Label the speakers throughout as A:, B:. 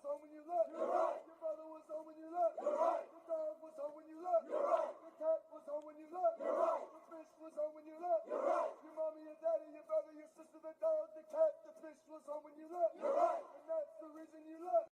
A: home when you left. You're right. Your brother was home when you left. You're right. The dog was home when you left. You're right. The cat was home when you left. You're right. The fish was home when you left. You're right. Your mommy, your daddy, your brother, your sister, the dog, the cat, the fish was home when you left. You're right. And that's the reason you left.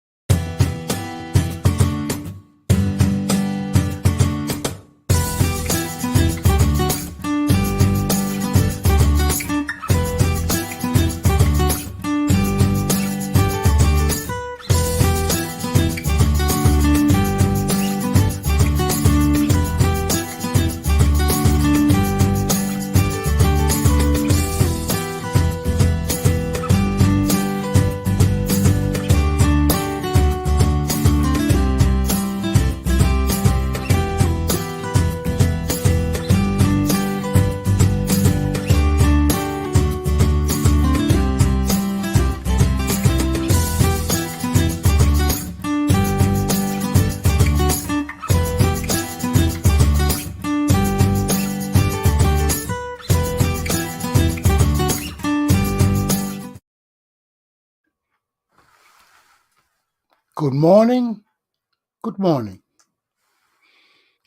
B: Good morning,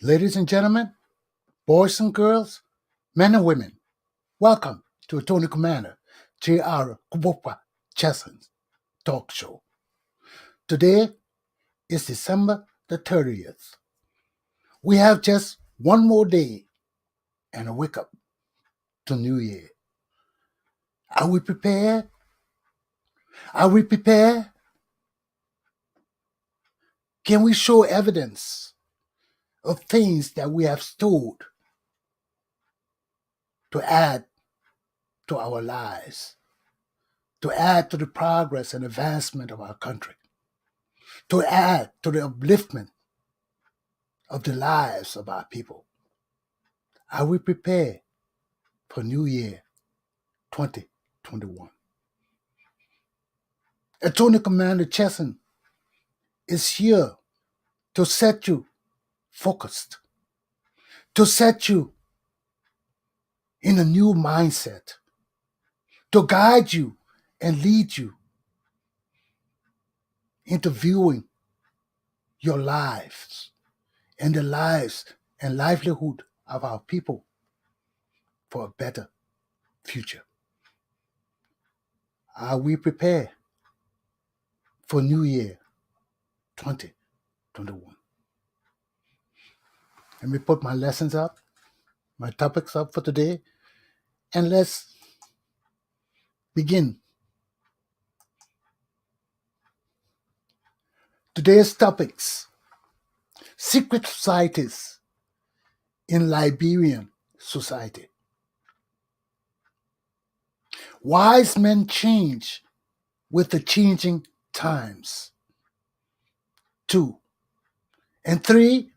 B: ladies and gentlemen, boys and girls, men and women. Welcome to Attorney Commander J.R. Galpohkpa Chesson's talk show. Today is December the 30th. We have just one more day and a wake up to New Year. Are we prepared? Can we show evidence of things that we have stored to add to our lives, to add to the progress and advancement of our country, to add to the upliftment of the lives of our people? Are we prepared for New Year 2021? Attorney Commander Chesson is here to set you focused, to set you in a new mindset, to guide you and lead you into viewing your lives and the lives and livelihood of our people for a better future. Are we prepared for New Year 2021? Let me put my lessons up, my topics up for today, and let's begin. Today's topics: secret societies in Liberian society. Wise men change with the changing times. 2. And 3,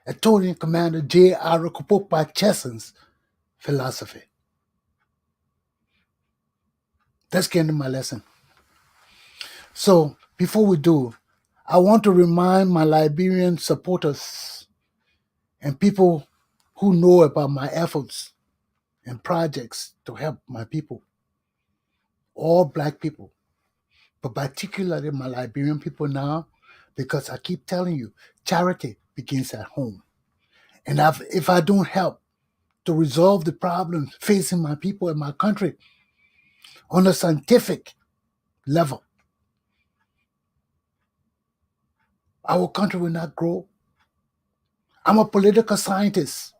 B: Attorney Commander J.R. Galpohkpa Chesson's philosophy. Let's get into my lesson. So, before we do, I want to remind my Liberian supporters and people who know about my efforts and projects to help my people, all Black people, but particularly my Liberian people now, because I keep telling you, charity begins at home. And if I don't help to resolve the problems facing my people and my country on a scientific level, our country will not grow. I'm a political scientist.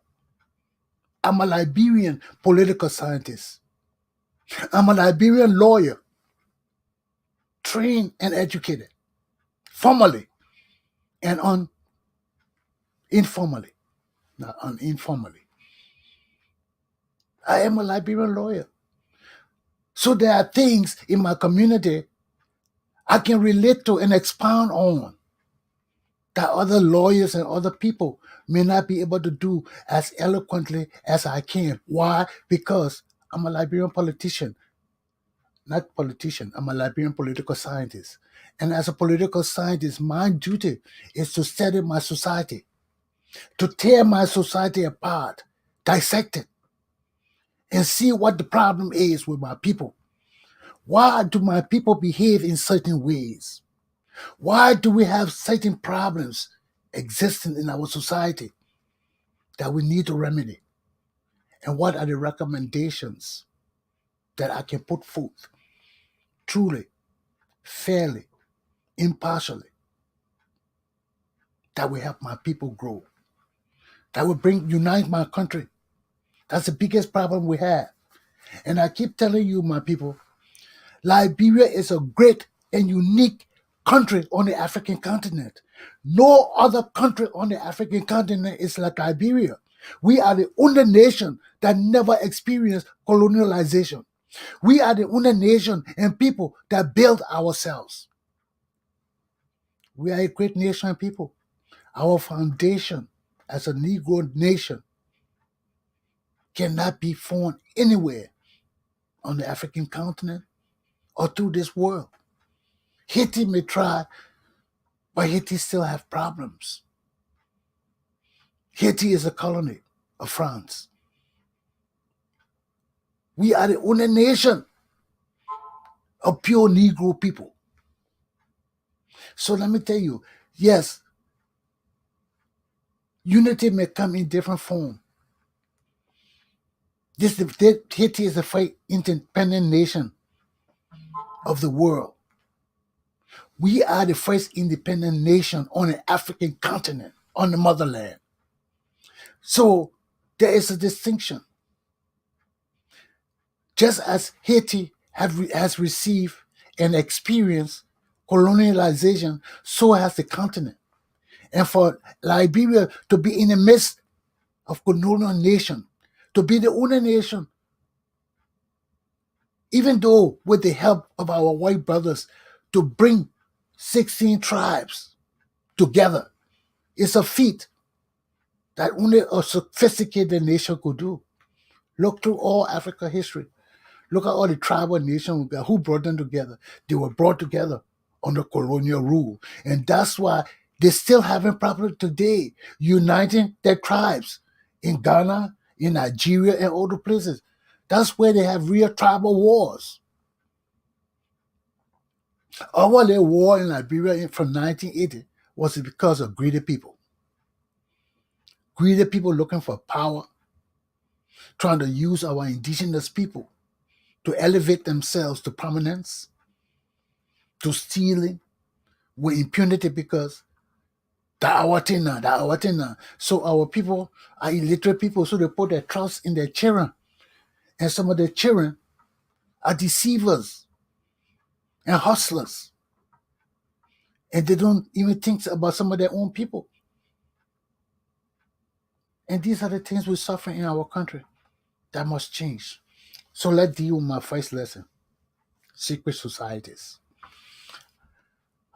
B: I'm a Liberian political scientist. I'm a Liberian lawyer, trained and educated, formally and informally. Not uninformally. I am a Liberian lawyer. So there are things in my community I can relate to and expound on that other lawyers and other people may not be able to do as eloquently as I can. Why? Because I'm a Liberian politician. Not politician, I'm a Liberian political scientist. And as a political scientist, my duty is to study my society, to tear my society apart, dissect it, and see what the problem is with my people. Why do my people behave in certain ways? Why do we have certain problems existing in our society that we need to remedy? And what are the recommendations that I can put forth truly, fairly, impartially, that will help my people grow, that will unite my country? That's the biggest problem we have. And I keep telling you, my people, Liberia is a great and unique country on the African continent. No other country on the African continent is like Liberia. We are the only nation that never experienced colonialization. We are the only nation and people that build ourselves. We are a great nation and people. Our foundation as a Negro nation cannot be found anywhere on the African continent or through this world. Haiti may try, but Haiti still have problems. Haiti is a colony of France. We are the only nation of pure Negro people. So let me tell you, yes, unity may come in different form. Haiti is the first independent nation of the world. We are the first independent nation on the African continent, on the motherland. So there is a distinction. Just as Haiti has received and experienced colonialization, so has the continent. And for Liberia to be in the midst of colonial nation, to be the only nation, even though with the help of our white brothers, to bring 16 tribes together, is a feat that only a sophisticated nation could do. Look through all Africa history. Look at all the tribal nations who brought them together. They were brought together under colonial rule. And that's why they still having problems today, uniting their tribes in Ghana, in Nigeria, and other places. That's where they have real tribal wars. Our little war in Liberia from 1980 was because of greedy people. Greedy people looking for power, trying to use our indigenous people to elevate themselves to prominence, to stealing with impunity because that our thing now, that our thing now. So our people are illiterate people, so they put their trust in their children. And some of their children are deceivers and hustlers. And they don't even think about some of their own people. And these are the things we suffer in our country that must change. So let's deal with my first lesson, secret societies.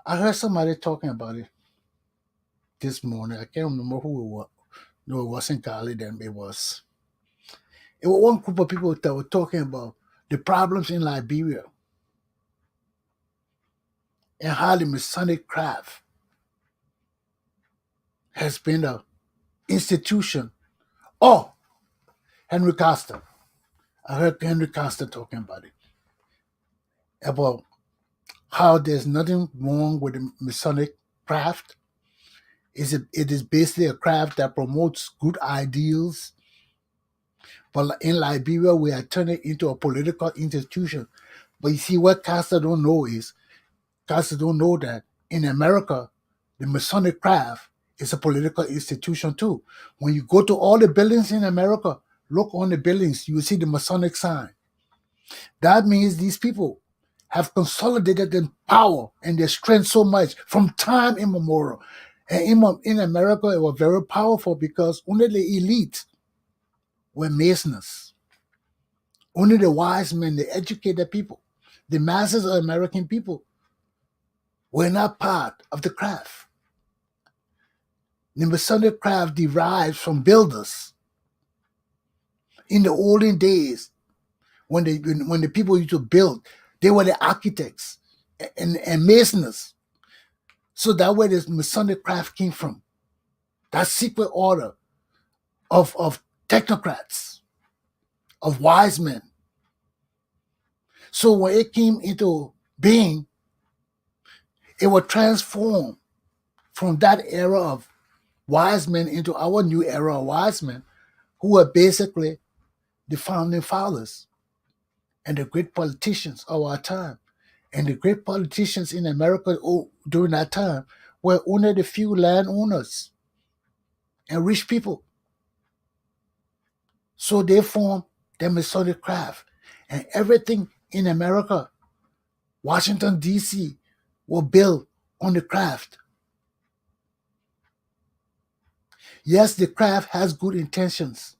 B: I heard somebody talking about it this morning. I can't remember who it was. No, it wasn't Gali then. It was one group of people that were talking about the problems in Liberia and how the Masonic craft has been an institution. Oh, Henry Costa. I heard Henry Costa talking about how there's nothing wrong with the Masonic craft. It is basically a craft that promotes good ideals. But in Liberia, we are turning it into a political institution. But you see, what Costa don't know is, Costa don't know that in America, the Masonic craft is a political institution too. When you go to all the buildings in America, look on the buildings, you will see the Masonic sign. That means these people have consolidated their power and their strength so much from time immemorial. And in America, it was very powerful because only the elite were Masons. Only the wise men, the educated people, the masses of American people were not part of the craft. The Masonic craft derives from builders. In the olden days, when the people used to build, they were the architects and masons. So that where this Masonic craft came from. That secret order of technocrats, of wise men. So when it came into being, It will transform from that era of wise men into our new era of wise men who are basically the founding fathers and the great politicians of our time. And the great politicians in America during that time were only the few landowners and rich people. So they formed the Masonic craft. And everything in America, Washington, D.C., was built on the craft. Yes, the craft has good intentions,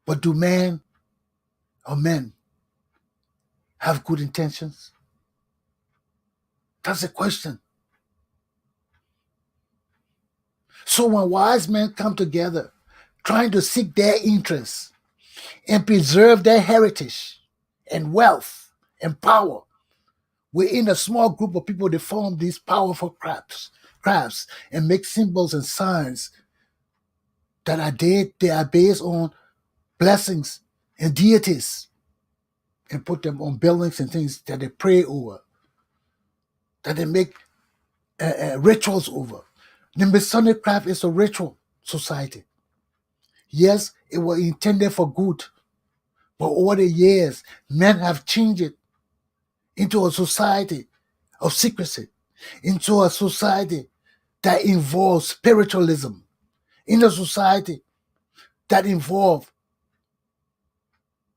B: but do men or men have good intentions? That's the question. So when wise men come together, trying to seek their interests and preserve their heritage and wealth and power, within a small group of people, they form these powerful crafts and make symbols and signs that they are based on blessings and deities, and put them on buildings and things that they pray over, that they make rituals over. The Masonic craft is a ritual society. Yes, it was intended for good, but over the years, men have changed it into a society of secrecy, into a society that involves spiritualism, in a society that involves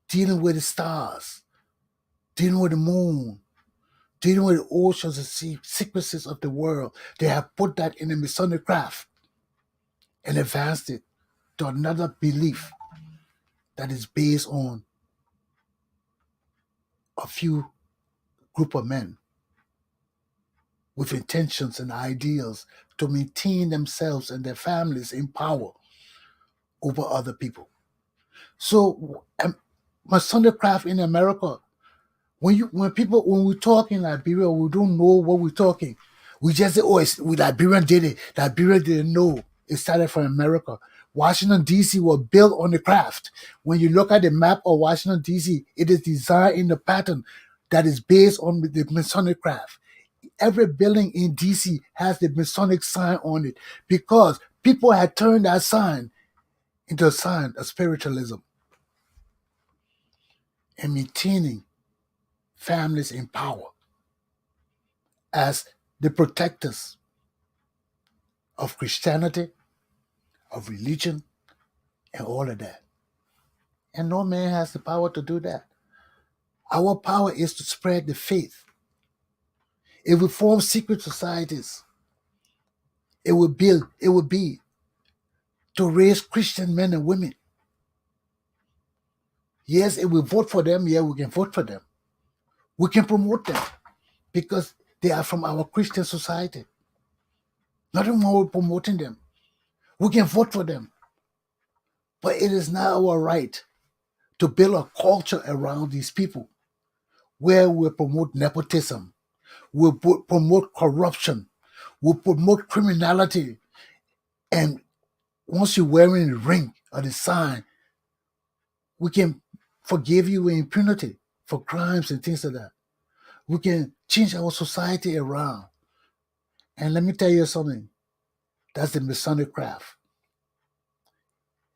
B: dealing with the stars, dealing with the moon, dealing with the oceans and secrecies of the world. They have put that in the Masonic craft and advanced it to another belief that is based on a few group of men with intentions and ideals to maintain themselves and their families in power over other people. So Masonic craft in America, when we talk in Liberia, we don't know what we're talking. We just say, oh, Liberian did it. Liberia didn't know. It started from America. Washington, D.C. was built on the craft. When you look at the map of Washington, D.C., it is designed in the pattern that is based on the Masonic craft. Every building in D.C. has the Masonic sign on it because people had turned that sign into a sign of spiritualism and maintaining families in power as the protectors of Christianity, of religion, and all of that. And no man has the power to do that. Our power is to spread the faith. If we form secret societies, it would be to raise Christian men and women. Yes, if we vote for them, yeah, we can vote for them. We can promote them because they are from our Christian society. Nothing wrong with promoting them. We can vote for them. But it is not our right to build a culture around these people where we promote nepotism, we promote corruption, we promote criminality. And once you're wearing the ring or the sign, we can forgive you with impunity for crimes and things like that. We can change our society around. And let me tell you something. That's the Masonic craft.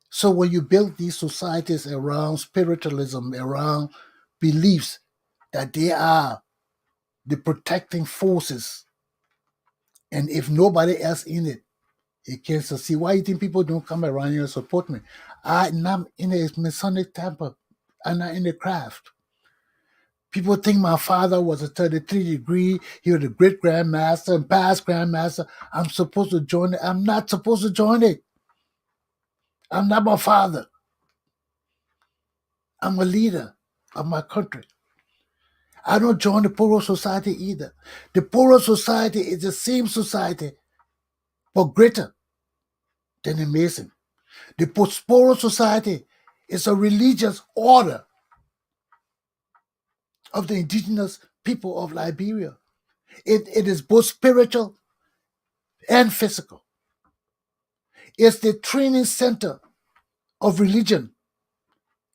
B: So when you build these societies around spiritualism, around beliefs that they are the protecting forces, and if nobody else in it, it can succeed. Why do you think people don't come around here and support me? I'm not in a Masonic temple. I'm not in the craft. People think my father was a 33 degree. He was a great grandmaster and past grandmaster. I'm supposed to join it. I'm not supposed to join it. I'm not my father. I'm a leader of my country. I don't join the Kporo society either. The Kporo society is the same society, but greater than the Mason. The Kporo society is a religious order of the indigenous people of Liberia. It is both spiritual and physical. It's the training center of religion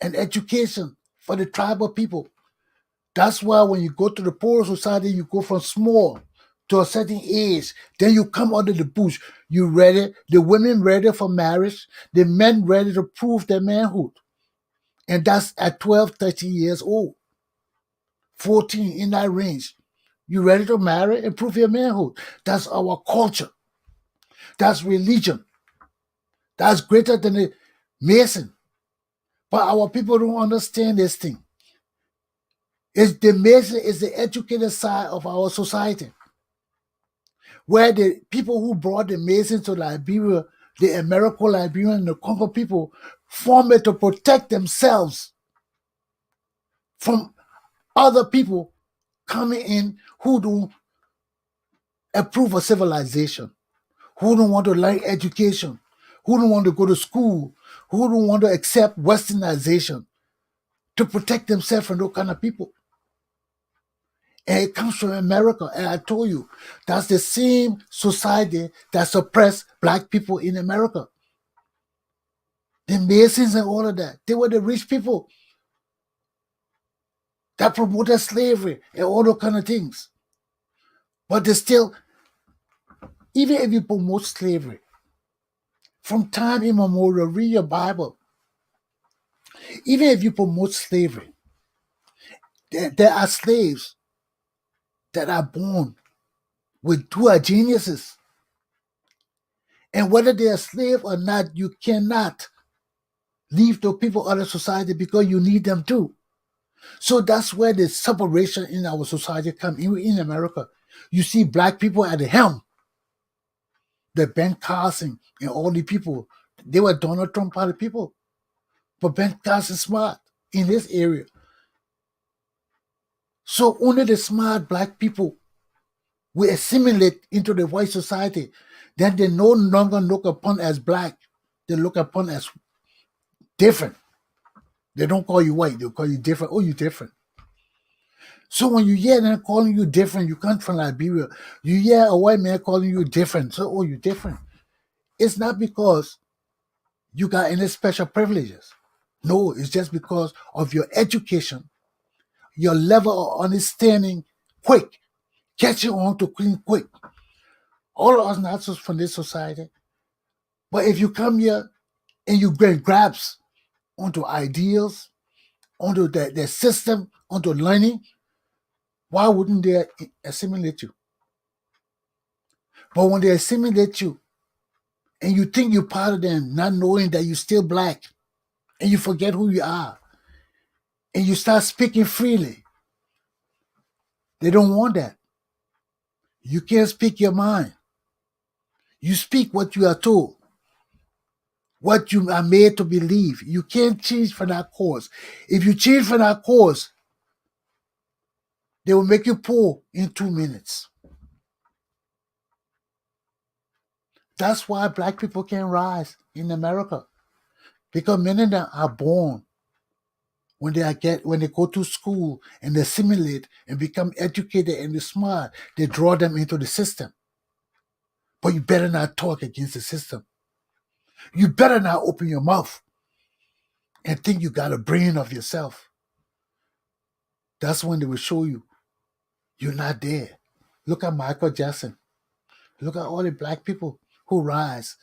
B: and education for the tribal people. That's why when you go to the Kporo society, you go from small to a certain age. Then you come out of the bush. You ready. The women ready for marriage. The men ready to prove their manhood. And that's at 12, 13 years old. 14 in that range. You ready to marry and prove your manhood. That's our culture. That's religion. That's greater than the Mason. But our people don't understand this thing. It's the Mason is the educated side of our society, where the people who brought the Masons to Liberia, the Americo-Liberian and the Congo people, formed it to protect themselves from other people coming in who don't approve of civilization, who don't want to learn education, who don't want to go to school, who don't want to accept westernization, to protect themselves from those kind of people. And it comes from America. And I told you, that's the same society that suppressed black people in America. The Masons and all of that. They were the rich people that promoted slavery and all those kind of things. But they still, even if you promote slavery, from time immemorial, read your Bible, even if you promote slavery, there are slaves that are born who are geniuses. And whether they are slave or not, you cannot leave the people out of society because you need them too. So that's where the separation in our society comes in America. You see black people at the helm, the Ben Carson and all the people. They were Donald Trump party people. But Ben Carson smart in this area. So only the smart black people will assimilate into the white society. Then they no longer look upon as black. They look upon as different. They don't call you white. They'll call you different. Oh, you're different. So when you hear them calling you different, you come from Liberia, you hear a white man calling you different. So, oh, you're different. It's not because you got any special privileges. No, it's just because of your education, your level of understanding quick, catching on to clean quick. All of us not just from this society. But if you come here and you get grabs onto ideals, onto the system, onto learning, why wouldn't they assimilate you? But when they assimilate you and you think you're part of them, not knowing that you're still black, and you forget who you are, and you start speaking freely, they don't want that. You can't speak your mind. You speak what you are told, what you are made to believe. You can't change from that course. If you change from that course, they will make you poor in 2 minutes. That's why black people can't rise in America. Because many of them are born when they go to school and they assimilate and become educated and smart, they draw them into the system. But you better not talk against the system. You better not open your mouth and think you got a brain of yourself. That's when they will show you you're not there. Look at Michael Jackson. Look at all the black people who rise.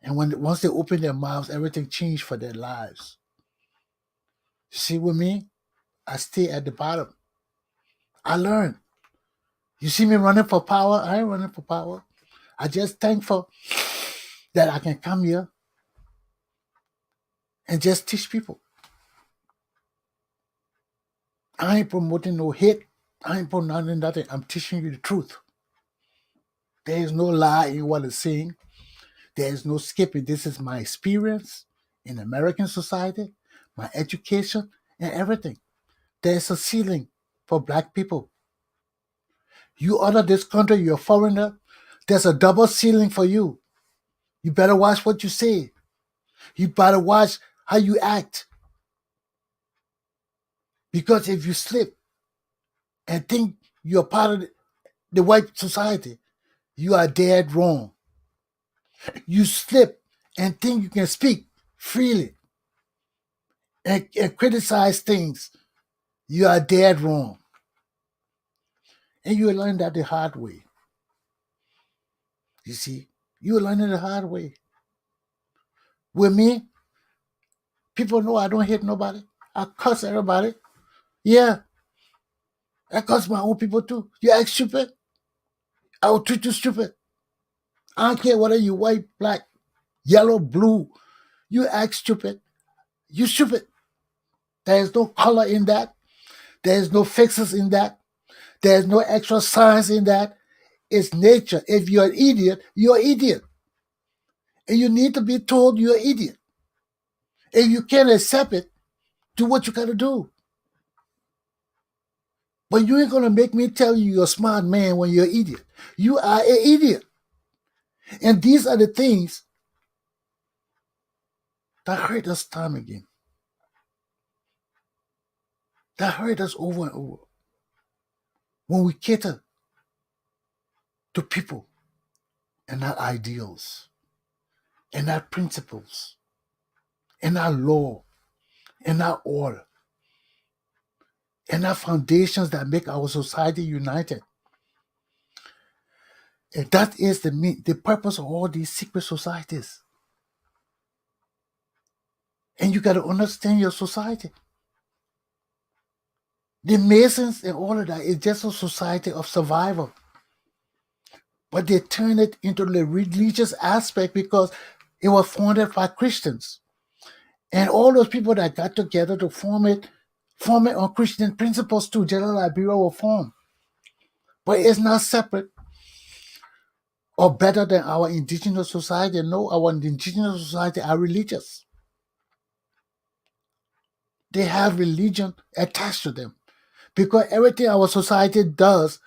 B: And once they open their mouths, everything changed for their lives. See, with me, I stay at the bottom. I learn. You see me running for power? I ain't running for power. I just thankful that I can come here and just teach people. I ain't promoting no hate. I ain't promoting nothing. I'm teaching you the truth. There is no lie in what I'm saying. There is no skipping. This is my experience in American society, my education, and everything. There's a ceiling for black people. You out of this country, you're a foreigner, there's a double ceiling for you. You better watch what you say. You better watch how you act. Because if you slip and think you're part of the white society, you are dead wrong. You slip and think you can speak freely and criticize things, you are dead wrong. And you learn that the hard way. You see, you learn it the hard way. With me, people know I don't hate nobody. I cuss everybody. Yeah, I cuss my own people too. You act stupid, I will treat you stupid. I don't care whether you white, black, yellow, blue. You act stupid. You stupid. There is no color in that. There is no fixes in that. There is no extra science in that. It's nature. If you're an idiot, you're an idiot. And you need to be told you're an idiot. If you can't accept it, do what you gotta do. But you ain't gonna make me tell you you're a smart man when you're an idiot. You are an idiot. And these are the things that hurt us time again. That hurt us over and over. When we cater to people and not ideals, and not principles, and not law, and not order, and not foundations that make our society united. And that is the purpose of all these secret societies. And you got to understand your society. The Masons and all of that is just a society of survival. But they turn it into the religious aspect because it was founded by Christians. And all those people that got together to form it on Christian principles too. General Liberia will form. But it's not separate or better than our indigenous society. No, our indigenous society are religious. They have religion attached to them. Because everything our society does,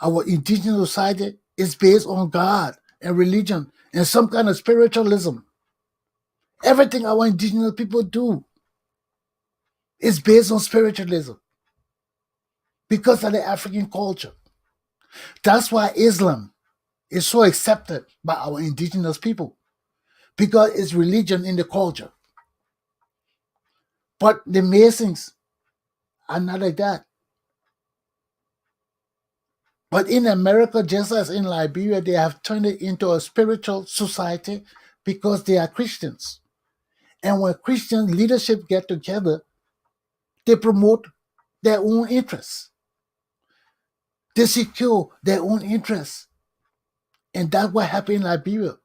B: our indigenous society is based on God and religion and some kind of spiritualism. Everything our indigenous people do is based on spiritualism because of the African culture. That's why Islam is so accepted by our indigenous people because it's religion in the culture. But the Masons are not like that. But in America, just as in Liberia, they have turned it into a spiritual society because they are Christians. And when Christian leadership get together, they promote their own interests. They secure their own interests. And that's what happened in Liberia.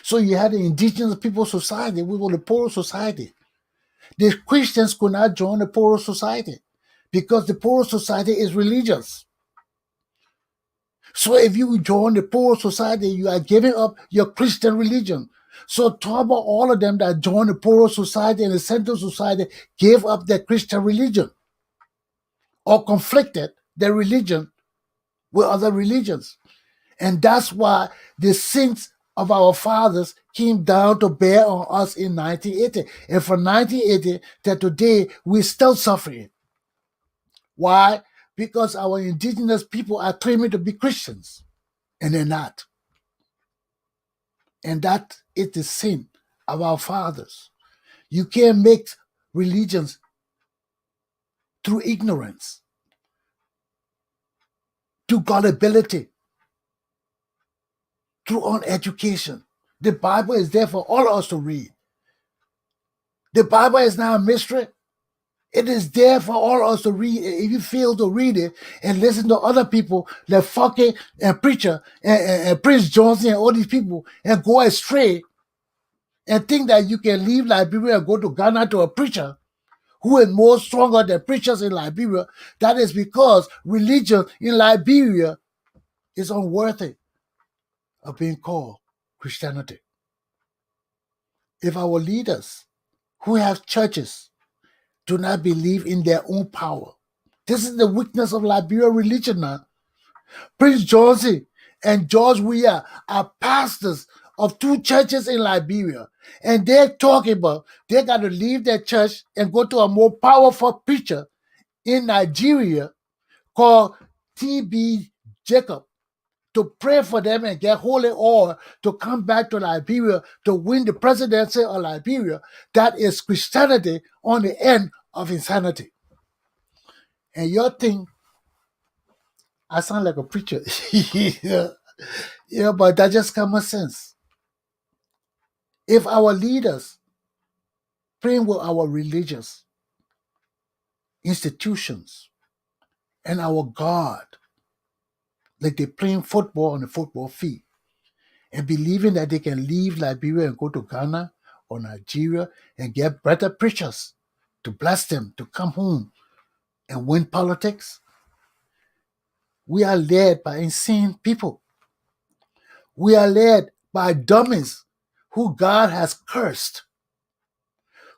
B: So you had the indigenous people society, we were the Kporo society. The Christians could not join the Kporo society because the Kporo society is religious. So if you join the Kporo society, you are giving up your Christian religion. So talk about all of them that joined the Kporo society and the Central society gave up their Christian religion or conflicted their religion with other religions. And that's why the sins of our fathers came down to bear on us in 1980. And from 1980 to today, we're still suffering. Why? Because our indigenous people are claiming to be Christians, and they're not. And that is the sin of our fathers. You can't make religions through ignorance, through gullibility, through uneducation. The Bible is there for all of us to read. The Bible is not a mystery. It is there for all of us to read. If you fail to read it and listen to other people like Fucky and Preacher and Prince Johnson and all these people and go astray and think that you can leave Liberia and go to Ghana to a preacher who is more stronger than preachers in Liberia, that is because religion in Liberia is unworthy of being called Christianity. If our leaders who have churches do not believe in their own power, this is the weakness of Liberian religion now. Prince Johnson and George Weah are pastors of two churches in Liberia. And they're talking about they got to leave their church and go to a more powerful preacher in Nigeria called T.B. Jacob to pray for them and get holy oil to come back to Liberia to win the presidency of Liberia. That is Christianity on the end of insanity. And your thing, I sound like a preacher. yeah. Yeah, but that's just common sense. If our leaders praying with our religious institutions and our God, like they playing football on the football field, and believing that they can leave Liberia and go to Ghana or Nigeria and get better preachers to bless them to come home and win politics, we are led by insane people. We are led by dummies who God has cursed,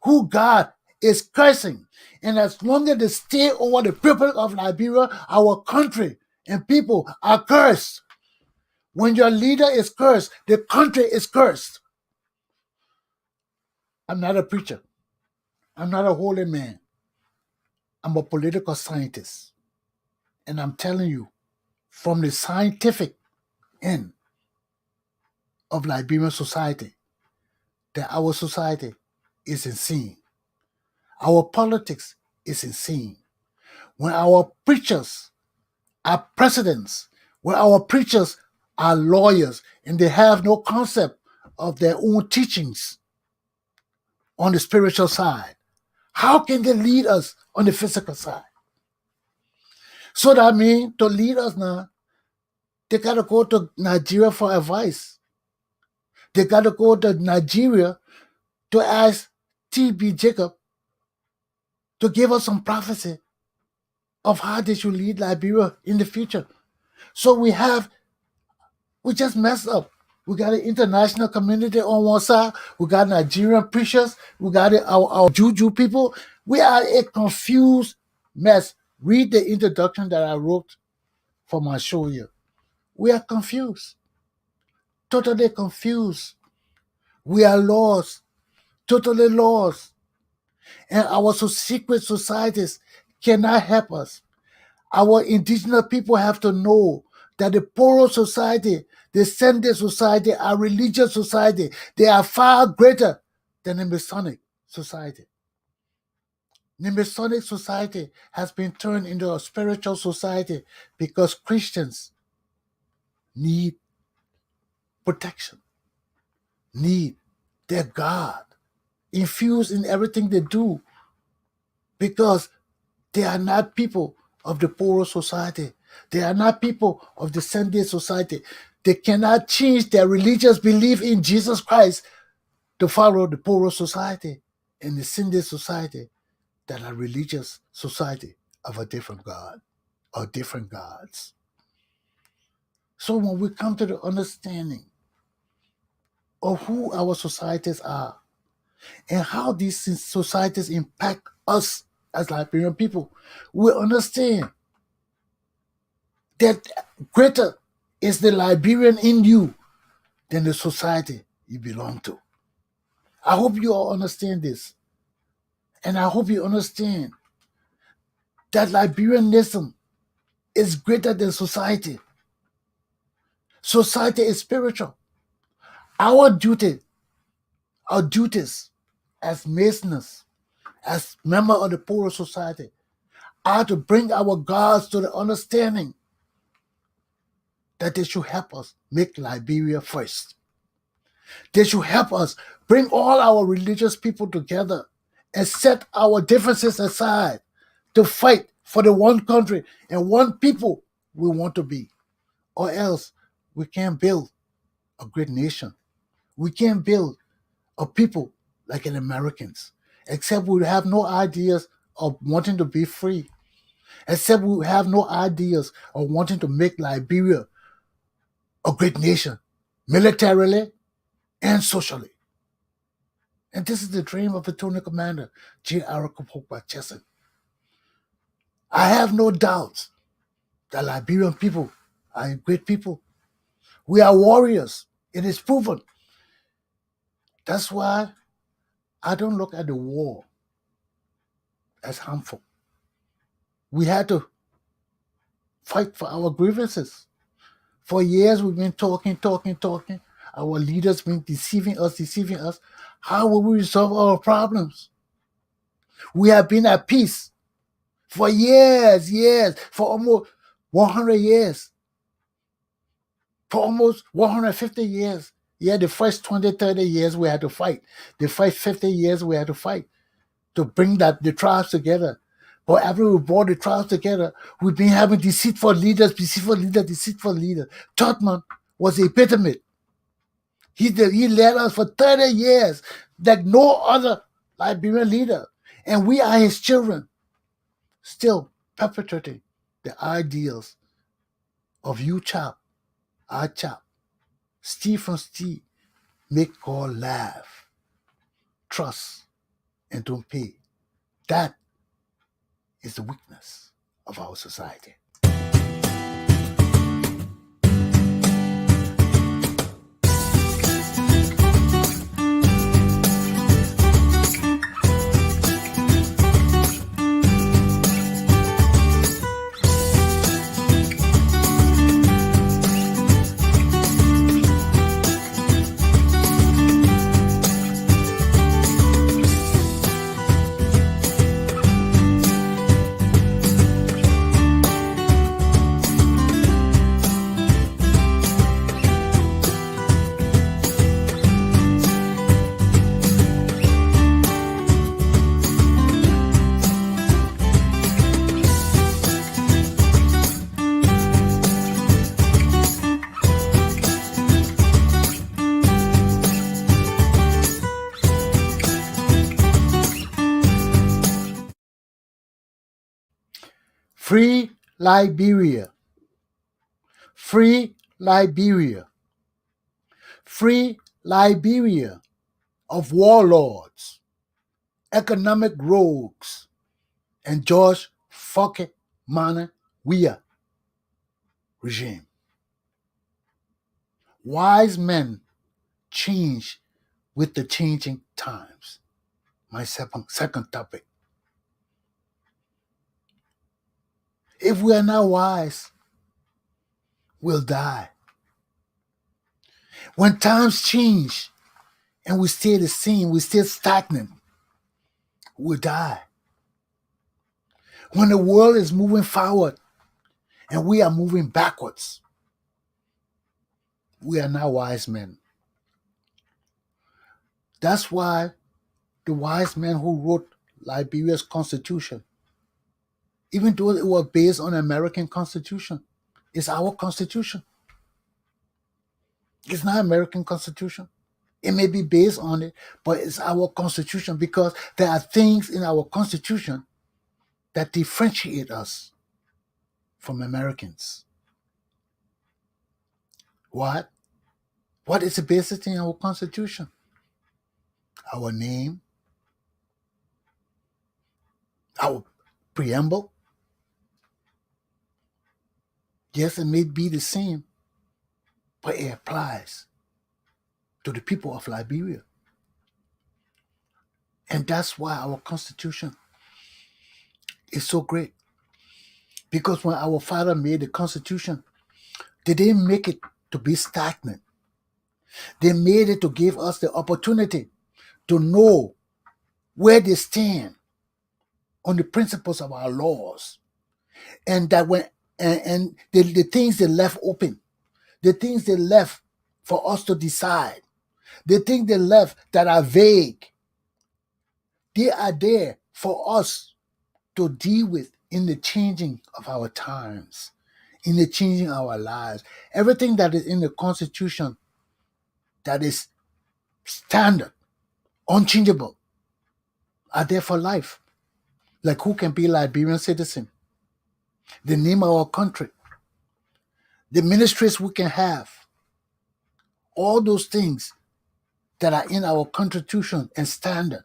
B: who God is cursing. And as long as they stay over the people of Liberia, our country and people are cursed. When your leader is cursed, the country is cursed. I'm not a preacher. I'm not a holy man. I'm a political scientist. And I'm telling you, from the scientific end of Liberian society, that our society is insane. Our politics is insane. When our preachers are presidents, when our preachers are lawyers, and they have no concept of their own teachings on the spiritual side, how can they lead us on the physical side? So that means to lead us now, they got to go to Nigeria for advice. They got to go to Nigeria to ask T.B. Jacob to give us some prophecy of how they should lead Liberia in the future. So we just messed up. We got an international community on one side. We got Nigerian preachers. We got our Juju people. We are a confused mess. Read the introduction that I wrote for my show here. We are confused. Totally confused. We are lost. Totally lost. And our secret societies cannot help us. Our indigenous people have to know that the Kporo society, the Sande society, our religious society, they are far greater than the Masonic society. The Masonic society has been turned into a spiritual society because Christians need protection, need their God infused in everything they do because they are not people of the Kporo society. They are not people of the Sande society. They cannot change their religious belief in Jesus Christ to follow the Kporo society and the Sande society that are religious society of a different God or different gods. So when we come to the understanding of who our societies are and how these societies impact us as Liberian people, we understand that greater is the Liberian in you than the society you belong to. I hope you all understand this. And I hope you understand that Liberianism is greater than society. Society is spiritual. Our duty, our duties as Masons, as members of the Kporo society, are to bring our gods to the understanding that they should help us make Liberia first. They should help us bring all our religious people together and set our differences aside to fight for the one country and one people we want to be. Or else we can't build a great nation. We can't build a people like an Americans, except we have no ideas of wanting to be free, except we have no ideas of wanting to make Liberia a great nation, militarily and socially. And this is the dream of Lieutenant Commander Galpohkpa Chesson. I have no doubts that Liberian people are great people. We are warriors. It is proven. That's why I don't look at the war as harmful. We had to fight for our grievances. For years we've been talking. Our leaders been deceiving us. How will we resolve our problems? We have been at peace for years, for almost 100 years, for almost 150 years. Yeah, the first 20, 30 years we had to fight. The first 50 years we had to fight to bring the tribes together. But after we brought the tribes together, we've been having deceitful leaders, deceitful leaders, deceitful leaders. Totman was the epitome. He led us for 30 years like no other Liberian leader. And we are his children, still perpetrating the ideals of you chop, I chop, Steve from Steve, make God laugh, trust, and don't pay. That is the weakness of our society. Free Liberia. Free Liberia. Free Liberia of warlords, economic rogues, and George fucking Mana Weah regime. Wise men change with the changing times. My second topic. If we are not wise, we'll die. When times change and we stay the same, we stay stagnant, we'll die. When the world is moving forward and we are moving backwards, we are not wise men. That's why the wise men who wrote Liberia's constitution, even though it was based on the American Constitution, it's our constitution. It's not American Constitution. It may be based on it, but it's our constitution because there are things in our constitution that differentiate us from Americans. What? What is the basis in our constitution? Our name, our preamble. Yes, it may be the same, but it applies to the people of Liberia. And that's why our constitution is so great. Because when our father made the constitution, they didn't make it to be stagnant. They made it to give us the opportunity to know where they stand on the principles of our laws. And that when and the things they left open, the things they left for us to decide, the things they left that are vague, they are there for us to deal with in the changing of our times, in the changing of our lives. Everything that is in the Constitution that is standard, unchangeable, are there for life. Like who can be Liberian citizen, the name of our country, the ministries we can have, all those things that are in our constitution and standard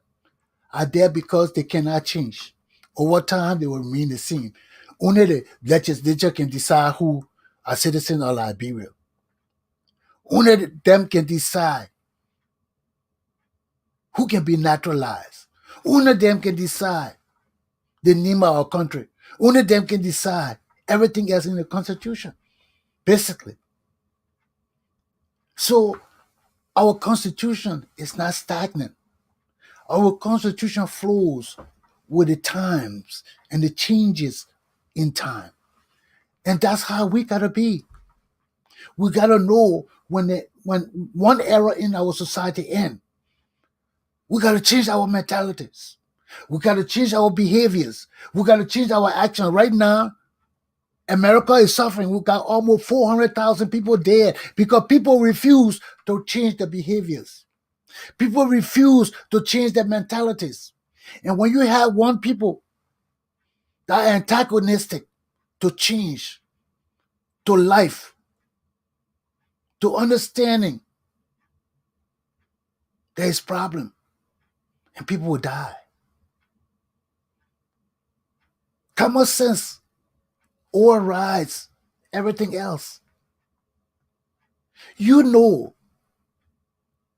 B: are there because they cannot change. Over time, they will remain the same. Only the legislature can decide who are citizens of Liberia. Only them can decide who can be naturalized. Only them can decide the name of our country. Only them can decide everything else in the constitution, basically. So our constitution is not stagnant. Our constitution flows with the times and the changes in time. And that's how we gotta be. We gotta know when one era in our society ends, we gotta change our mentalities. We gotta change our behaviors. We gotta change our action. Right now, America is suffering. We got almost 400,000 people dead because people refuse to change their behaviors. People refuse to change their mentalities. And when you have one people that are antagonistic to change, to life, to understanding, there is problem and people will die. Common sense overrides everything else. You know,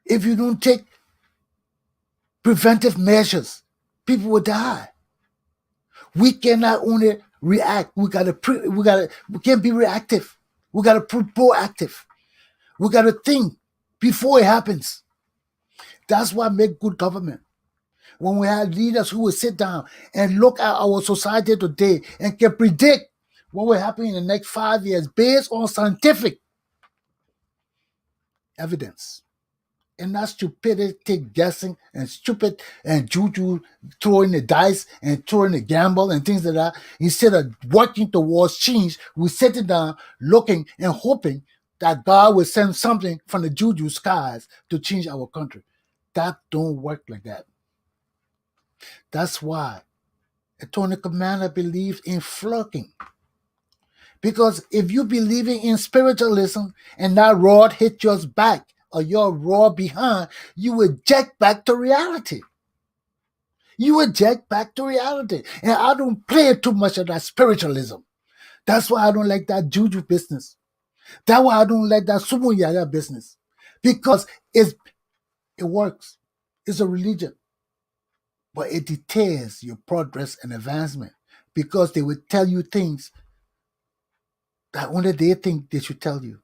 B: if you don't take preventive measures, people will die. We cannot only react. We can't be reactive. We gotta be proactive. We gotta think before it happens. That's why make good government. When we have leaders who will sit down and look at our society today and can predict what will happen in the next 5 years based on scientific evidence. And not stupidity, guessing, and stupid and juju throwing the dice and throwing the gamble and things like that. Instead of working towards change, we sitting down, looking and hoping that God will send something from the juju skies to change our country. That don't work like that. That's why Attorney Commander believes in flirting. Because if you believing in spiritualism and that rod hit your back or your rod behind, you will eject back to reality. You eject back to reality. And I don't play too much of that spiritualism. That's why I don't like that juju business. That's why I don't like that sumo yaya business. Because it works. It's a religion. But it deters your progress and advancement. Because they will tell you things that only they think they should tell you.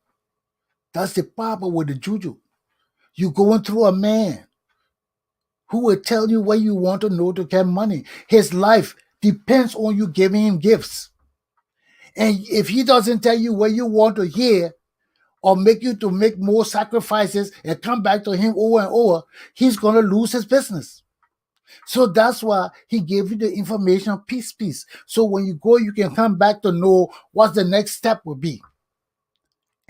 B: That's the problem with the juju. You're going through a man who will tell you what you want to know to get money. His life depends on you giving him gifts. And if he doesn't tell you what you want to hear or make you to make more sacrifices and come back to him over and over, he's going to lose his business. So that's why he gave you the information piece. So when you go, you can come back to know what the next step will be.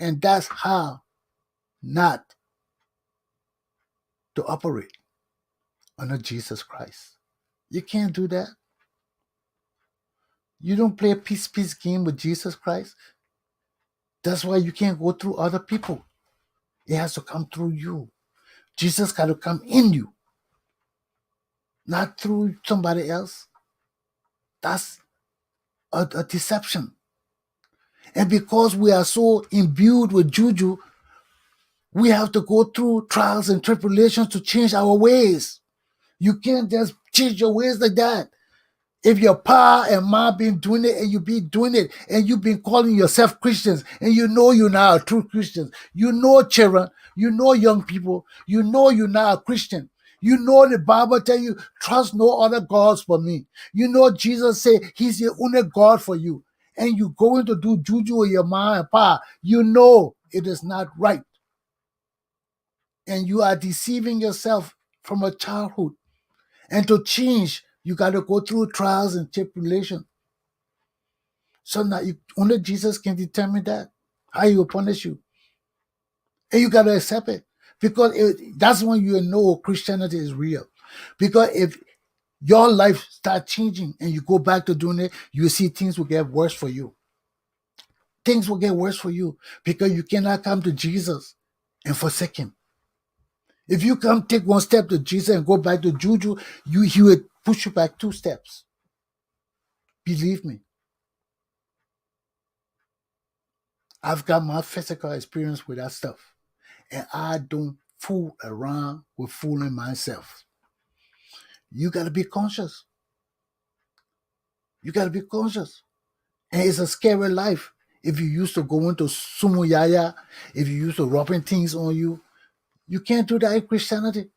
B: And that's how not to operate under Jesus Christ. You can't do that. You don't play a peace game with Jesus Christ. That's why you can't go through other people. It has to come through you. Jesus got to come in you, not through somebody else. That's a deception. And because we are so imbued with juju, we have to go through trials and tribulations to change our ways. You can't just change your ways like that. If your pa and ma been doing it and you be doing it and you've been calling yourself Christians and you know you're not a true Christian, you know children, you know young people, you know you're not a Christian. You know the Bible tell you, trust no other gods for me. You know Jesus say he's the only God for you. And you going to do juju with your ma and pa, you know it is not right. And you are deceiving yourself from a childhood. And to change, you got to go through trials and tribulation. So now only Jesus can determine that, how he will punish you. And you got to accept it. Because that's when you know Christianity is real. Because if your life starts changing and you go back to doing it, you see things will get worse for you. Things will get worse for you because you cannot come to Jesus and forsake him. If you come take one step to Jesus and go back to juju, he will push you back 2 steps. Believe me. I've got my physical experience with that stuff. And I don't fool around with fooling myself. You got to be conscious. You got to be conscious. And it's a scary life. If you used to go into sumo yaya, if you used to rubbing things on you, you can't do that in Christianity.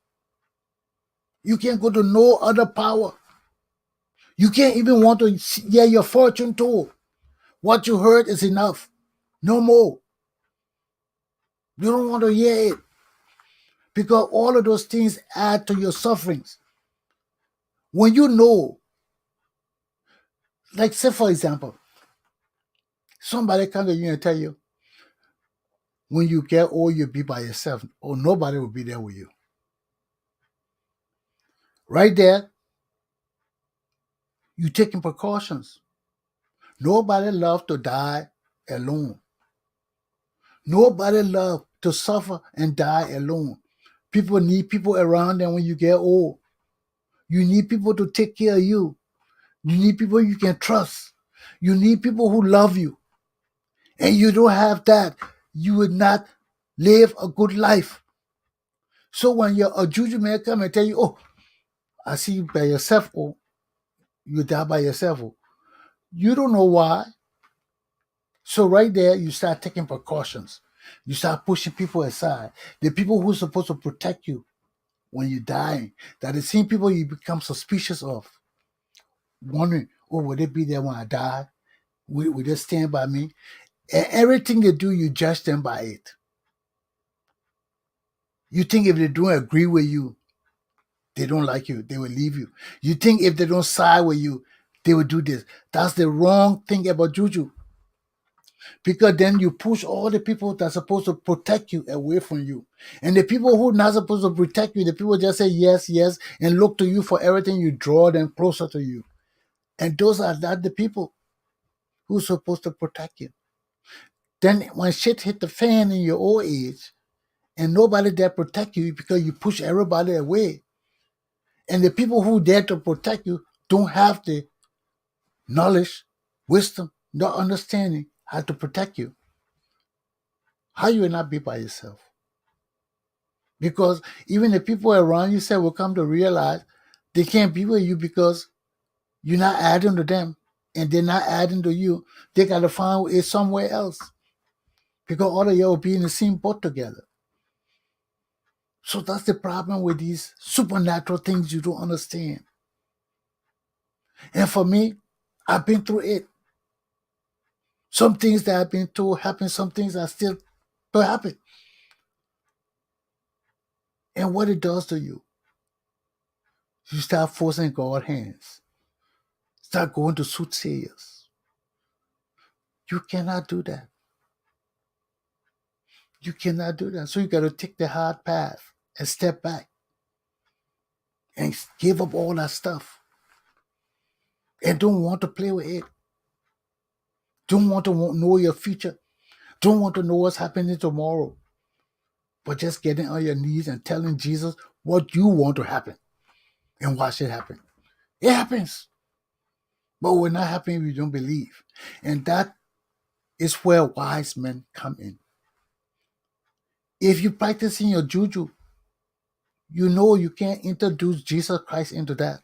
B: You can't go to no other power. You can't even want to hear your fortune told. What you heard is enough. No more. You don't want to hear it because all of those things add to your sufferings. When you know, like say for example, somebody come to you and tell you, when you get old, you'll be by yourself, or nobody will be there with you. Right there, you're taking precautions. Nobody loves to die alone. Nobody loves to suffer and die alone. People need people around them when you get old. You need people to take care of you. You need people you can trust. You need people who love you. And you don't have that, you would not live a good life. So when a juju man come and tell you, oh, I see you by yourself, or you die by yourself, or you don't know why. So right there, you start taking precautions. You start pushing people aside. The people who are supposed to protect you when you're dying, that the same people you become suspicious of, wondering, oh, will they be there when I die? Will they stand by me? And everything they do, you judge them by it. You think if they don't agree with you, they don't like you, they will leave you. You think if they don't side with you, they will do this. That's the wrong thing about juju. Because then you push all the people that's supposed to protect you away from you. And the people who are not supposed to protect you, the people just say yes, yes, and look to you for everything, you draw them closer to you. And those are not the people who's supposed to protect you. Then when shit hit the fan in your old age, and nobody there protect you because you push everybody away, and the people who dare to protect you don't have the knowledge, wisdom, nor understanding how to protect you, how you will not be by yourself? Because even the people around you say will come to realize they can't be with you because you're not adding to them and they're not adding to you. They got to find it somewhere else because all of you will be in the same boat together. So that's the problem with these supernatural things you don't understand. And for me, I've been through it. Some things that I've been told happen, some things are still to happen. And what it does to you, you start forcing God's hands. Start going to soothsayers. You cannot do that. You cannot do that. So you got to take the hard path and step back and give up all that stuff. And don't want to play with it. Don't want to know your future. Don't want to know what's happening tomorrow. But just getting on your knees and telling Jesus what you want to happen and watch it happen. It happens. But it will not happen if you don't believe. And that is where wise men come in. If you practice in your juju, you know you can't introduce Jesus Christ into that.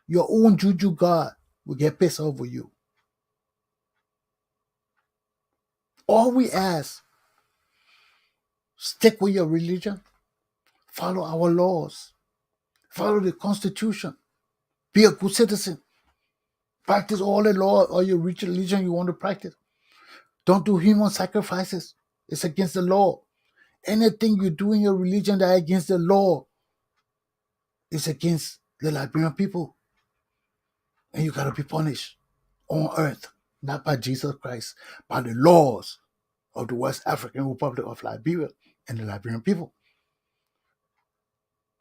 B: Your own juju God will get pissed off with you. All we ask, stick with your religion, follow our laws, follow the Constitution, be a good citizen, practice all the law or your religion you want to practice. Don't do human sacrifices. It's against the law. Anything you do in your religion that is against the law is against the Liberian people. And you got to be punished on earth, not by Jesus Christ, by the laws of the West African Republic of Liberia and the Liberian people.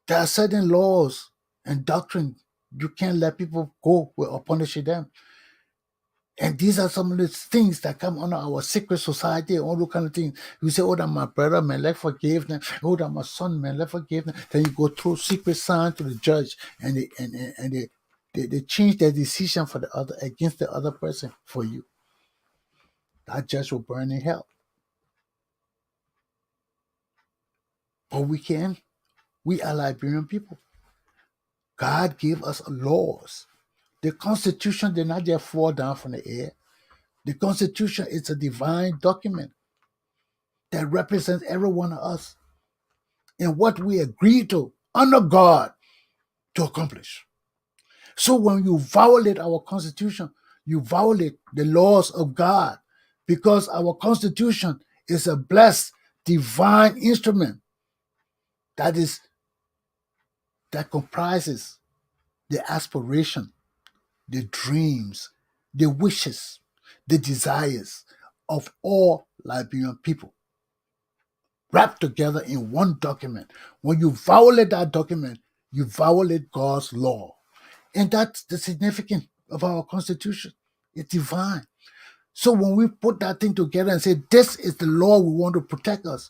B: There are certain laws and doctrine you can't let people go without punishing them. And these are some of the things that come under our secret society and all those kind of things. You say, oh, that my brother, man, let forgive them. Oh, that my son, man, let forgive them. Then you go through secret sign to the judge and they change their decision for the other against the other person for you. That judge will burn in hell. But we are Liberian people. God gave us laws. The Constitution did not just fall down from the air. The Constitution is a divine document that represents every one of us and what we agree to under God to accomplish. So when you violate our Constitution, You violate the laws of God because our Constitution is a blessed divine instrument that comprises the aspiration, the dreams, the wishes, the desires of all Liberian people wrapped together in one document. When you violate that document, you violate God's law. And that's the significance of our Constitution. It's divine. So when we put that thing together and say, this is the law we want to protect us,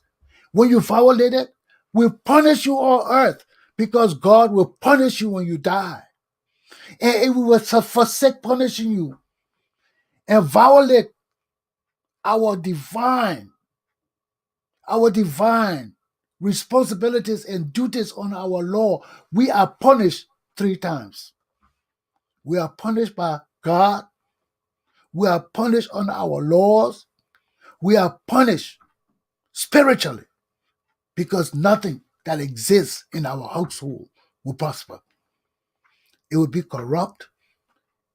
B: when you violate it, we punish you on earth because God will punish you when you die. And if we were to forsake punishing you and violate our divine responsibilities and duties on our law, we are punished 3 times. We are punished by God. We are punished on our laws. We are punished spiritually because nothing that exists in our household will prosper. It will be corrupt,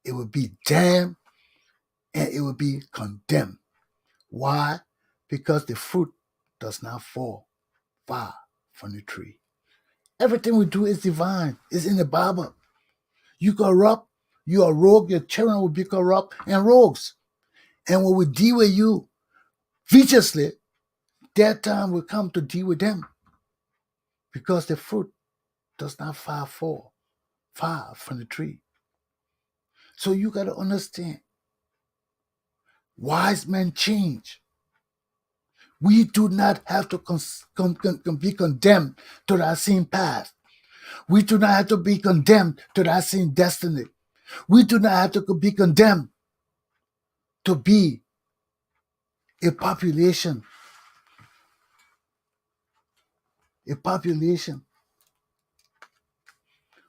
B: it will be damned, and it will be condemned. Why? Because the fruit does not fall far from the tree. Everything we do is divine. It's in the Bible. You corrupt, you are rogue, your children will be corrupt and rogues. And when we deal with you viciously, that time will come to deal with them. Because the fruit does not fall far from the tree. So you got to understand, wise men change. We do not have to be condemned to that same path. We do not have to be condemned to that same destiny. We do not have to be condemned to be a population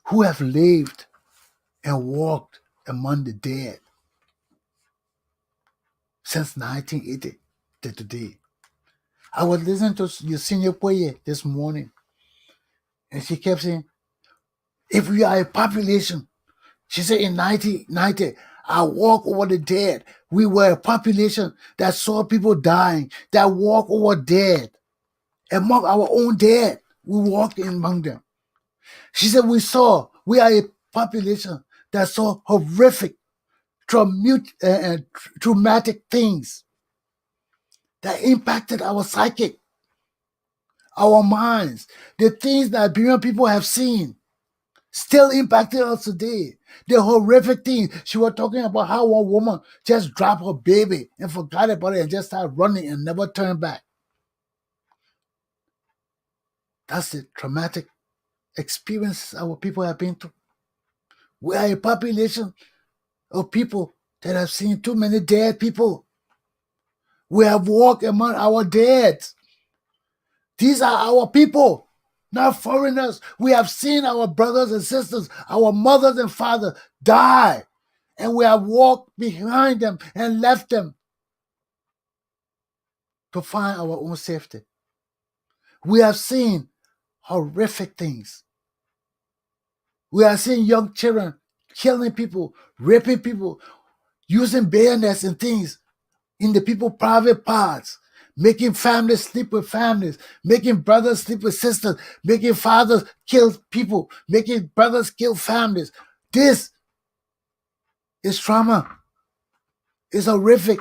B: who have lived and walked among the dead since 1980 to today. I was listening to Yesenia Poye this morning, and she kept saying, if we are a population, she said in 1990, I walk over the dead. We were a population that saw people dying, that walk over dead. Among our own dead, we walk among them. She said we are a population that saw horrific, traumatic things that impacted our psychic, our minds. The things that Liberian people have seen still impacting us today. The horrific things. She was talking about how one woman just dropped her baby and forgot about it and just started running and never turned back. That's the traumatic experience our people have been through. We are a population of people that have seen too many dead people. We have walked among our dead. These are our people, not foreigners. We have seen our brothers and sisters, our mothers and fathers die, and we have walked behind them and left them to find our own safety. We have seen horrific things. We have seen young children killing people, raping people, using bayonets and things in the people's private parts, making families sleep with families, making brothers sleep with sisters, making fathers kill people, making brothers kill families. This is trauma. It's horrific.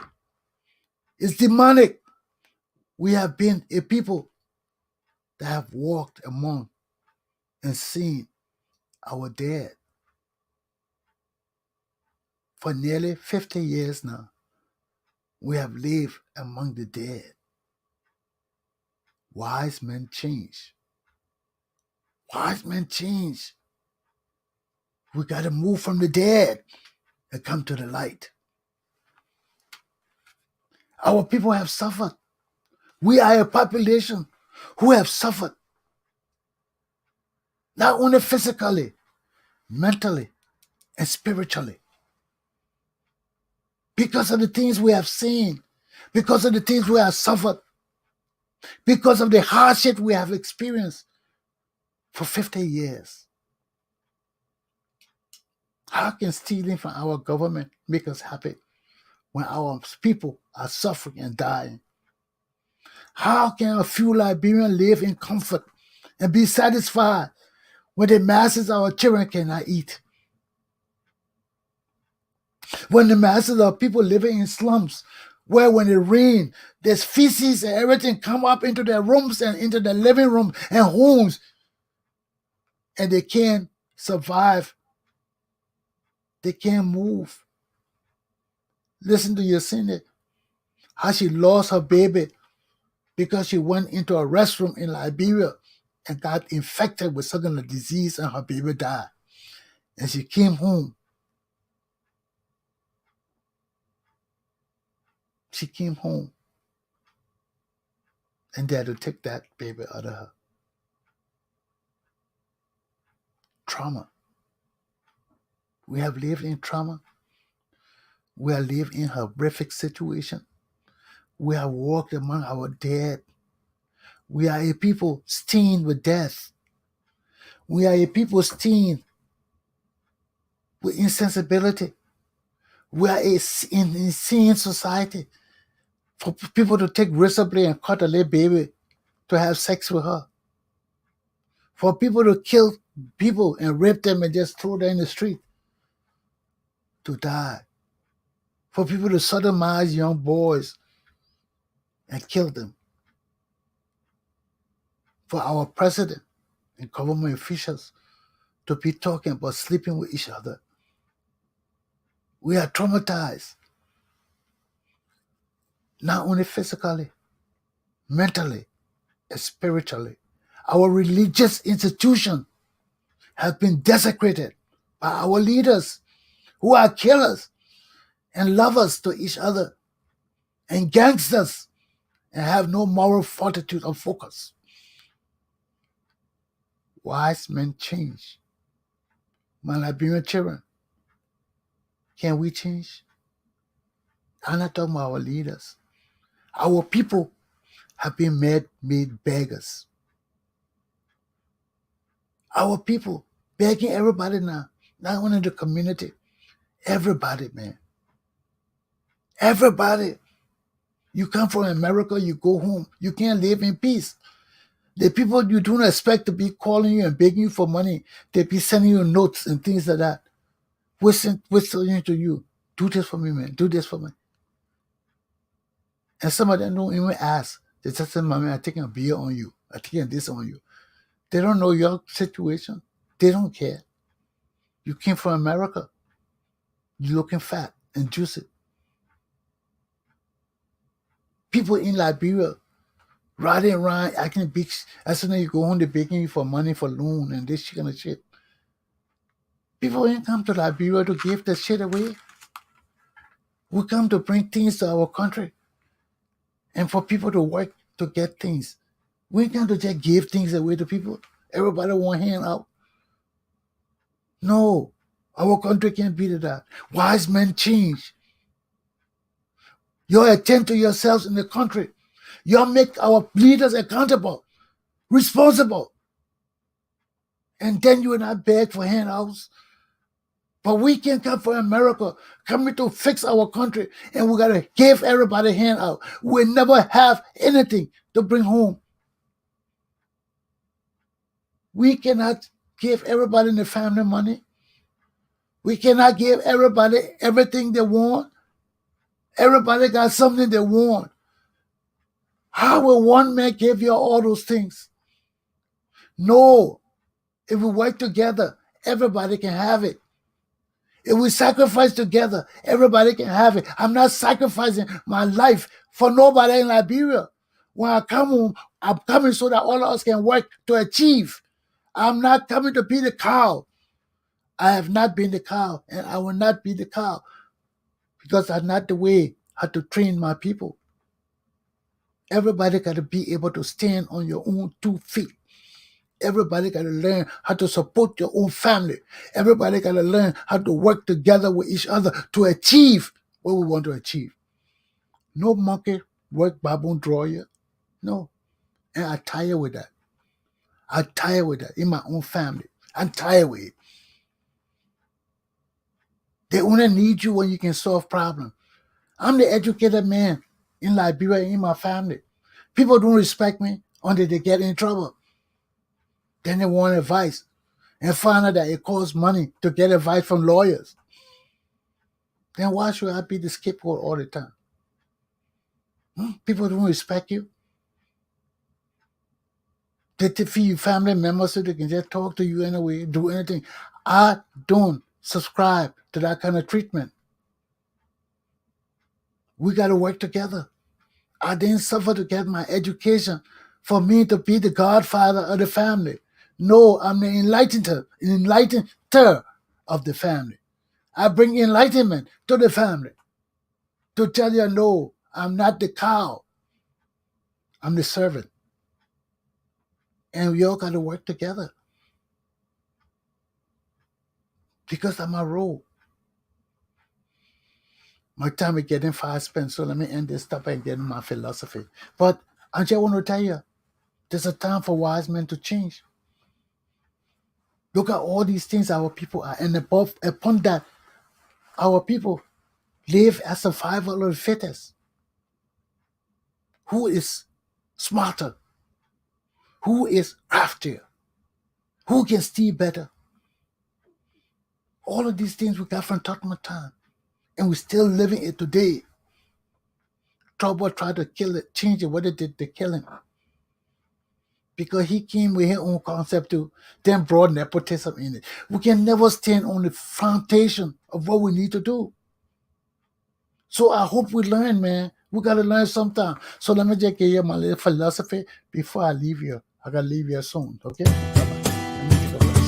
B: It's demonic. We have been a people that have walked among and seen our dead for nearly 50 years now. We have lived among the dead. Wise men change. Wise men change. We got to move from the dead and come to the light. Our people have suffered. We are a population who have suffered, not only physically, mentally, and spiritually, because of the things we have seen, because of the things we have suffered, because of the hardship we have experienced for 50 years. How can stealing from our government make us happy when our people are suffering and dying? How can a few Liberians live in comfort and be satisfied when the masses of our children cannot eat? When the masses of people living in slums, where when it rains, there's feces and everything come up into their rooms and into their living room and homes, and they can't survive. They can't move. Listen to Yesenia, how she lost her baby because she went into a restroom in Liberia and got infected with some kind of disease and her baby died. And she came home. She came home and they had to take that baby out of her. Trauma. We have lived in trauma. We have lived in horrific situation. We have walked among our dead. We are a people stained with death. We are a people stained with insensibility. We are an insane society. For people to take responsibly and cut a little baby to have sex with her. For people to kill people and rape them and just throw them in the street to die. For people to sodomize young boys and kill them. For our president and government officials to be talking about sleeping with each other. We are traumatized, not only physically, mentally, and spiritually. Our religious institution has been desecrated by our leaders who are killers and lovers to each other and gangsters and have no moral fortitude or focus. Wise men change. My Liberian children, can we change? I'm not talking about our leaders. Our people have been made beggars. Our people begging everybody now, not only the community, everybody, man. Everybody. You come from America, you go home. You can't live in peace. The people you don't expect to be calling you and begging you for money, they be sending you notes and things like that. Whistling to you. Do this for me, man. Do this for me. And some of them don't even ask. They just say, "Mommy, I'm taking a beer on you. I'm taking this on you." They don't know your situation. They don't care. You came from America. You're looking fat and juicy. People in Liberia riding around acting big. As soon as you go home, they're begging you for money for loan and this kind of shit. People ain't come to Liberia to give that shit away. We come to bring things to our country and for people to work to get things. We ain't come to just give things away to people. Everybody want hand out. No, our country can't be to that. Wise men change. You attend to yourselves in the country. You make our leaders accountable, responsible. And then you will not beg for handouts. But we can come from America, coming to fix our country, and we got to give everybody a handout. We never have anything to bring home. We cannot give everybody in the family money. We cannot give everybody everything they want. Everybody got something they want. How will one man give you all those things? No. If we work together, everybody can have it. If we sacrifice together, everybody can have it. I'm not sacrificing my life for nobody in Liberia. When I come home, I'm coming so that all of us can work to achieve. I'm not coming to be the cow. I have not been the cow, and I will not be the cow because that's not the way how to train my people. Everybody got to be able to stand on your own 2 feet. Everybody got to learn how to support your own family. Everybody got to learn how to work together with each other to achieve what we want to achieve. No monkey work baboon draw you. No. And I'm tired with that. I'm tired with that in my own family. I'm tired with it. They only need you when you can solve problems. I'm the educated man in Liberia in my family. People don't respect me until they get in trouble. Then they want advice and find out that it costs money to get advice from lawyers. Then why should I be the scapegoat all the time? People don't respect you. They defeat your family members so they can just talk to you anyway, do anything. I don't subscribe to that kind of treatment. We got to work together. I didn't suffer to get my education for me to be the godfather of the family. No, I'm the enlightened of the family. I bring enlightenment to the family to tell you, no, I'm not the cow. I'm the servant. And we all got to work together because that's my role. My time is getting fast spent, so let me end this topic and get into my philosophy. But I just want to tell you, there's a time for wise men to change. Look at all these things our people are, and upon that, our people live as survival of the fittest. Who is smarter? Who is craftier? Who can steal better? All of these things we got from Tottenham time, and we're still living it today. Trouble tried to kill it, change it. What they did, they kill him. Because he came with his own concept too, then brought nepotism in it. We can never stand on the foundation of what we need to do. So I hope we learn, man. We got to learn sometime. So let me just give you my little philosophy before I leave you. I got to leave you soon, okay? Bye-bye. Let me take a rest.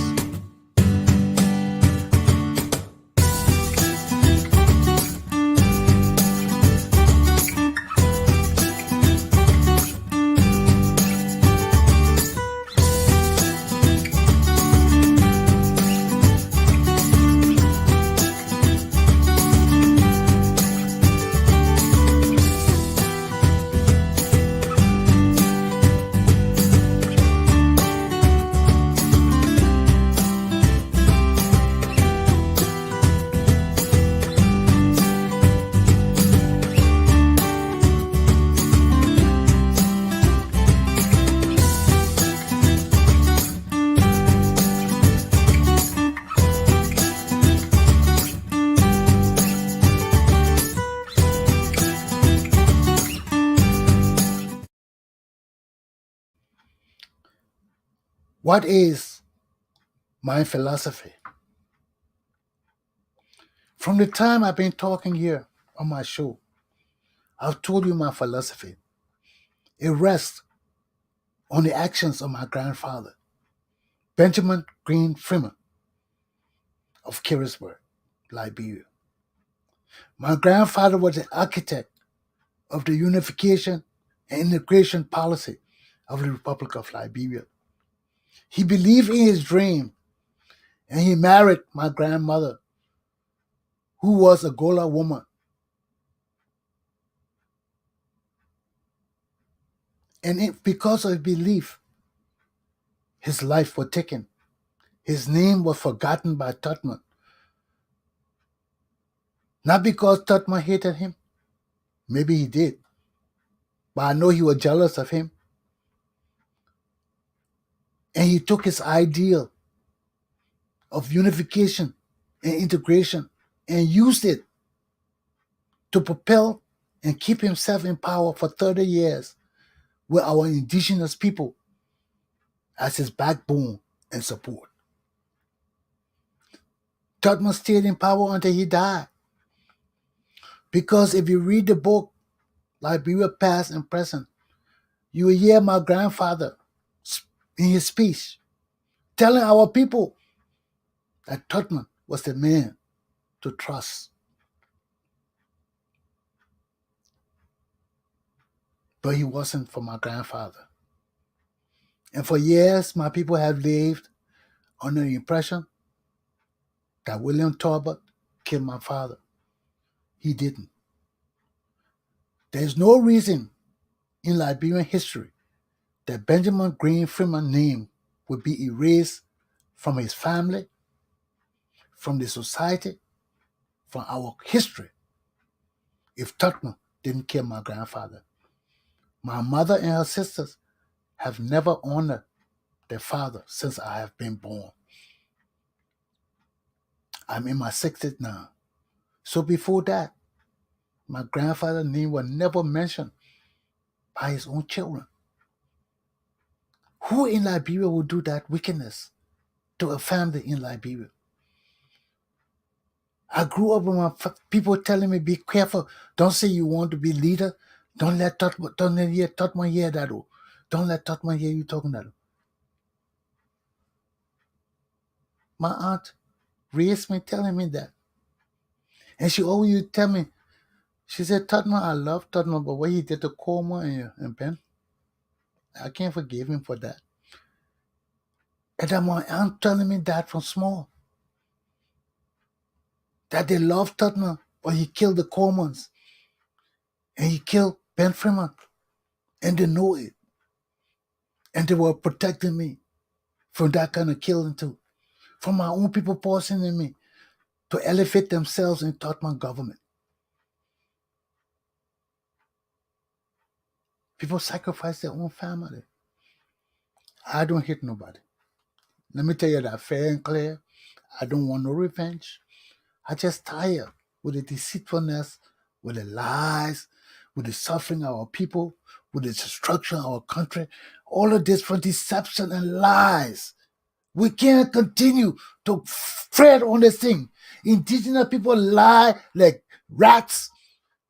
B: What is my philosophy? From the time I've been talking here on my show, I've told you my philosophy. It rests on the actions of my grandfather, Benjamin Green Freeman of Carisburg, Liberia. My grandfather was the architect of the unification and integration policy of the Republic of Liberia. He believed in his dream and he married my grandmother, who was a Gola woman. And because of his belief, his life was taken. His name was forgotten by Tutman. Not because Tutman hated him, maybe he did, but I know he was jealous of him. And he took his ideal of unification and integration and used it to propel and keep himself in power for 30 years with our indigenous people as his backbone and support. Tutman stayed in power until he died. Because if you read the book, Liberia Past and Present, you will hear my grandfather in his speech telling our people that Tutman was the man to trust. But he wasn't for my grandfather. And for years, my people have lived under the impression that William Talbot killed my father. He didn't. There's no reason in Liberian history that Benjamin Green Freeman's name would be erased from his family, from the society, from our history if Tutman didn't kill my grandfather. My mother and her sisters have never honored their father since I have been born. I'm in my 60s now. So before that, my grandfather's name was never mentioned by his own children. Who in Liberia would do that wickedness to a family in Liberia? I grew up with my people telling me, be careful. Don't say you want to be leader. Don't let Tutman hear that. Don't let Tutman hear you talking that. My aunt raised me telling me that. And she always used to tell me, she said, Tutman, I love Tutman, but what he did to Kporo and Ben, I can't forgive him for that. And then my aunt telling me that from small. That they love Tutman, but he killed the Kporomans. And he killed Ben Freeman. And they know it. And they were protecting me from that kind of killing too. From my own people poisoning me to elevate themselves in Tutman government. People sacrifice their own family. I don't hate nobody. Let me tell you that fair and clear. I don't want no revenge. I just tired with the deceitfulness, with the lies, with the suffering of our people, with the destruction of our country. All of this for deception and lies. We can't continue to fret on this thing. Indigenous people lie like rats.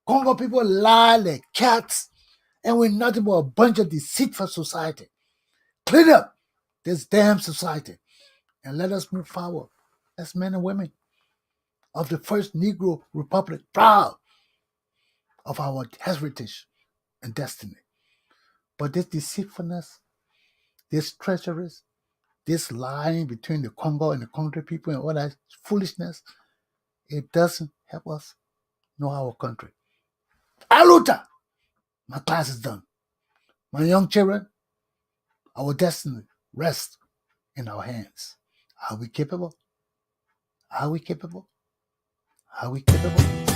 B: Congo people lie like cats. And we're nothing but a bunch of deceitful society. Clean up this damn society and let us move forward as men and women of the first Negro Republic, proud of our heritage and destiny. But this deceitfulness, this treachery, this lying between the Congo and the country people and all that foolishness, it doesn't help us know our country. Aluta! My class is done. My young children, our destiny rests in our hands. Are we capable? Are we capable? Are we capable?